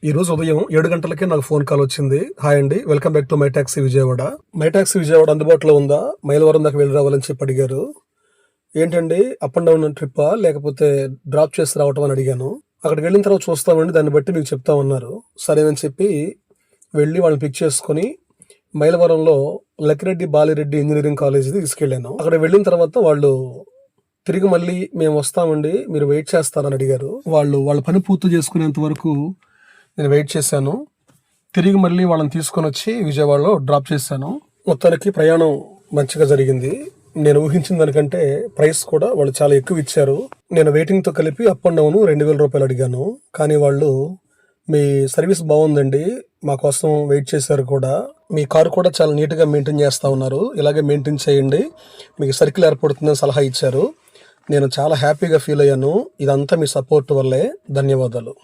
ఈరోజు ఉదయం 7 గంటలకే నాకు ఫోన్ కాల్ వచ్చింది. హాయ్ అండి, welcome back to my taxi Vijayawada. My taxi Vijayawada అందుబాటులో ఉందా, మైలవరం దాకా వెళ్ళి రావాలని చెప్పి అడిగారు. ఏంటండి, అప్ అండ్ డౌన్ ట్రిప్పా లేకపోతే డ్రాప్ చేసి రావటం అని అడిగాను. అక్కడికి వెళ్ళిన తర్వాత చూస్తామండి, దాన్ని బట్టి మీకు చెప్తామన్నారు. సరేనని చెప్పి వెళ్ళి వాళ్ళని పిక్ చేసుకుని మైలవరంలో లక్కిరెడ్డి బాలిరెడ్డి ఇంజనీరింగ్ కాలేజీకి తీసుకెళ్ళాను. అక్కడ వెళ్ళిన తర్వాత వాళ్ళు తిరిగి మళ్ళీ మేము వస్తామండి, మీరు వెయిట్ చేస్తారని అడిగారు. వాళ్ళ పని పూర్తి చేసుకునేంత వరకు నేను వెయిట్ చేశాను. తిరిగి మళ్ళీ వాళ్ళని తీసుకొని వచ్చి విజయవాడలో డ్రాప్ చేశాను. మొత్తానికి ప్రయాణం మంచిగా జరిగింది. నేను ఊహించిన దానికంటే ప్రైస్ కూడా వాళ్ళు చాలా ఎక్కువ ఇచ్చారు. నేను వెయిటింగ్తో కలిపి అప్ అండ్ డౌన్ 2,000 రూపాయలు అడిగాను. కానీ వాళ్ళు, మీ సర్వీస్ బాగుందండి, మా కోసం వెయిట్ చేశారు కూడా, మీ కారు కూడా చాలా నీట్గా మెయింటైన్ చేస్తూ ఉన్నారు, ఇలాగే మెయింటైన్ చేయండి, మీకు సర్కిల్ ఏర్పడుతుందని సలహా ఇచ్చారు. నేను చాలా హ్యాపీగా ఫీల్ అయ్యాను. ఇదంతా మీ సపోర్ట్ వల్లే. ధన్యవాదాలు.